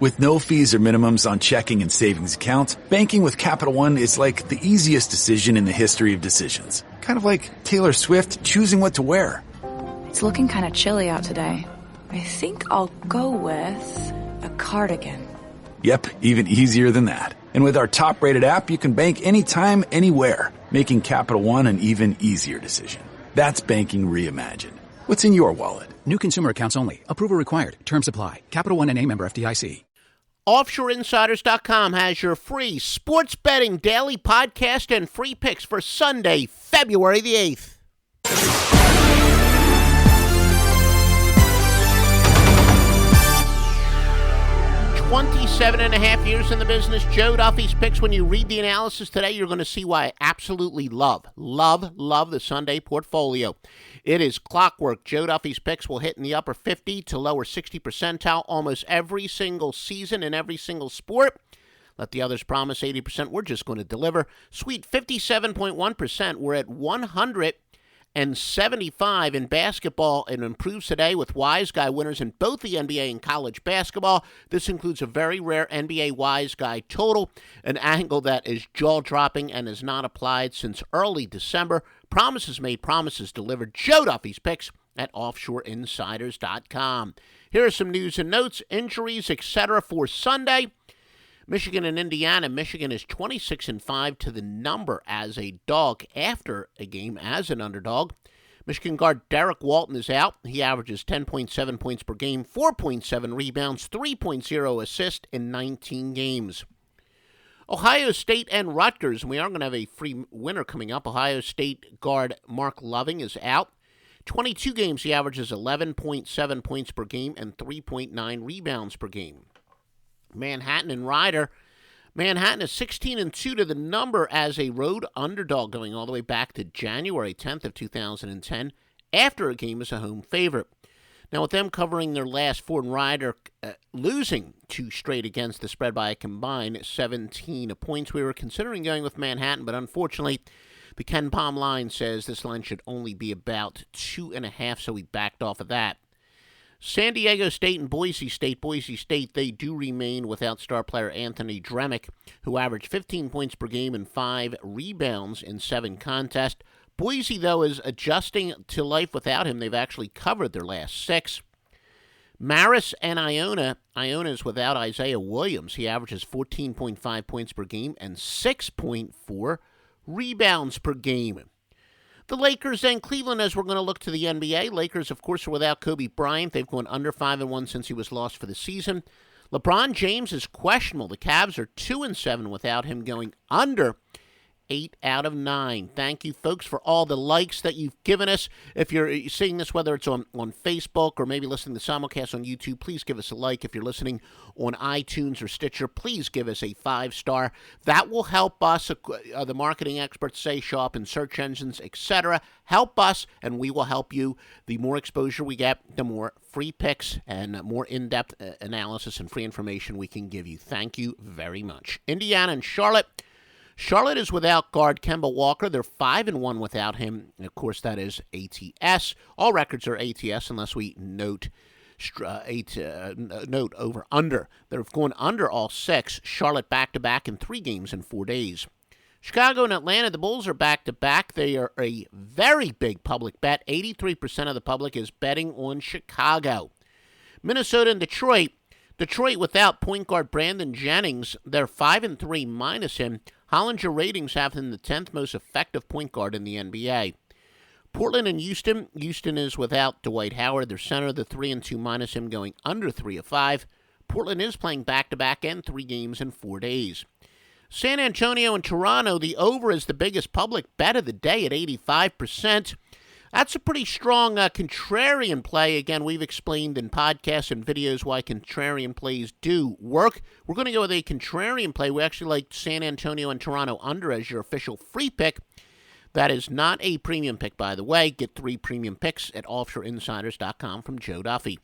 With no fees or minimums on checking and savings accounts, banking with Capital One is like the easiest decision in the history of decisions. Kind of like Taylor Swift choosing what to wear. It's looking kind of chilly out today. I think I'll go with a cardigan. Yep, even easier than that. And with our top-rated app, you can bank anytime, anywhere, making Capital One an even easier decision. That's banking reimagined. What's in your wallet? New consumer accounts only. Approval required. Terms apply. Capital One NA, member FDIC. OffshoreInsiders.com has your free sports betting daily podcast and free picks for Sunday, February the 8th. 27 and a half years in the business. Joe Duffy's picks. When you read the analysis today, you're going to see why I absolutely love the Sunday portfolio. It is clockwork. Joe Duffy's picks will hit in the upper 50 to lower 60 percentile almost every single season in every single sport. Let the others promise 80%. We're just going to deliver. Sweet 57.1%. We're at 175 in basketball and improves today with Wise Guy winners in both the NBA and college basketball. This includes a very rare NBA Wise Guy total, an angle that is jaw-dropping and is not applied since early December. Promises made, promises delivered. Joe Duffy's picks at OffshoreInsiders.com. Here are some news and notes, injuries, etc. for Sunday. Michigan and Indiana. Michigan is 26-5 to the number as a dog after a game as an underdog. Michigan guard Derek Walton is out. He averages 10.7 points per game, 4.7 rebounds, 3.0 assists in 19 games. Ohio State and Rutgers. We are going to have a free winner coming up. Ohio State guard Mark Loving is out. 22 games, he averages 11.7 points per game and 3.9 rebounds per game. Manhattan and Rider. Manhattan is 16-2 to the number as a road underdog going all the way back to January 10th of 2010 after a game as a home favorite. Now, with them covering their last four and Rider losing two straight against the spread by a combined 17 points, we were considering going with Manhattan, but unfortunately, the Ken Pom line says this line should only be about 2.5, so we backed off of that. San Diego State and Boise State. Boise State, they do remain without star player Anthony Dremick, who averaged 15 points per game and 5 rebounds in 7 contests. Boise, though, is adjusting to life without him. They've actually covered their last 6. Marist and Iona. Iona is without Isaiah Williams. He averages 14.5 points per game and 6.4 rebounds per game. The Lakers and Cleveland, as we're going to look to the NBA. Lakers, of course, are without Kobe Bryant. They've gone under 5-1 since he was lost for the season. LeBron James is questionable. The Cavs are 2-7 without him, going under 8 out of 9. Thank you, folks, for all the likes that you've given us. If you're seeing this, whether it's on Facebook or maybe listening to simulcast on YouTube, please give us a like. If you're listening on iTunes or Stitcher, please give us a 5-star. That will help us, the marketing experts say, show up in search engines, etc. Help us, and we will help you. The more exposure we get, the more free picks and more in-depth analysis and free information we can give you. Thank you very much. Indiana and Charlotte. Charlotte is without guard Kemba Walker. They're 5-1 without him. And of course, that is ATS. All records are ATS unless we note over under. They've gone under all 6. Charlotte back-to-back in 3 games in 4 days. Chicago and Atlanta, the Bulls are back-to-back. They are a very big public bet. 83% of the public is betting on Chicago. Minnesota and Detroit. Detroit without point guard Brandon Jennings. They're 5-3 minus him. Hollinger ratings have him the 10th most effective point guard in the NBA. Portland and Houston. Houston is without Dwight Howard, their center. The 3-2 minus him, going under 3 of 5. Portland is playing back-to-back and 3 games in 4 days. San Antonio and Toronto. The over is the biggest public bet of the day at 85%. That's a pretty strong contrarian play. Again, we've explained in podcasts and videos why contrarian plays do work. We're going to go with a contrarian play. We actually like San Antonio and Toronto under as your official free pick. That is not a premium pick, by the way. Get 3 premium picks at OffshoreInsiders.com from Joe Duffy.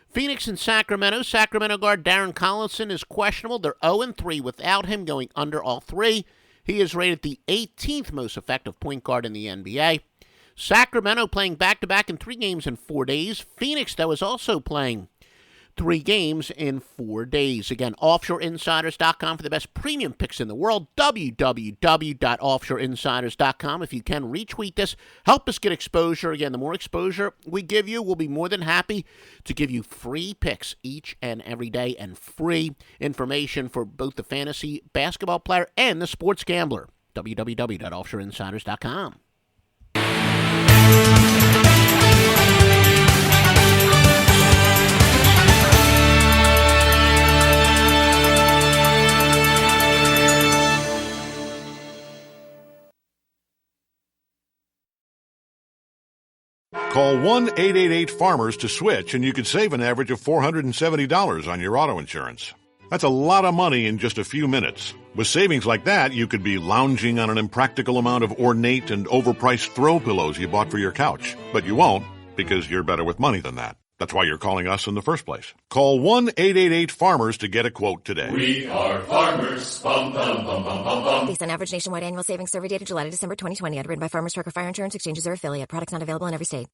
Phoenix and Sacramento. Sacramento guard Darren Collison is questionable. They're 0-3 without him, going under all 3. He is rated the 18th most effective point guard in the NBA. Sacramento playing back-to-back in 3 games in 4 days. Phoenix, though, is also playing 3 games in 4 days. Again, offshoreinsiders.com for the best premium picks in the world, www.offshoreinsiders.com. If you can, retweet this. Help us get exposure. Again, the more exposure we give you, we'll be more than happy to give you free picks each and every day and free information for both the fantasy basketball player and the sports gambler. www.offshoreinsiders.com. Call 1-888-FARMERS to switch, and you could save an average of $470 on your auto insurance. That's a lot of money in just a few minutes. With savings like that, you could be lounging on an impractical amount of ornate and overpriced throw pillows you bought for your couch. But you won't, because you're better with money than that. That's why you're calling us in the first place. Call 1-888-FARMERS to get a quote today. We are farmers. Bum, bum, bum, bum, bum, bum. Based on average nationwide annual savings survey data July to December 2020. Underwritten by Farmers Trucker Fire Insurance Exchanges or affiliate. Products not available in every state.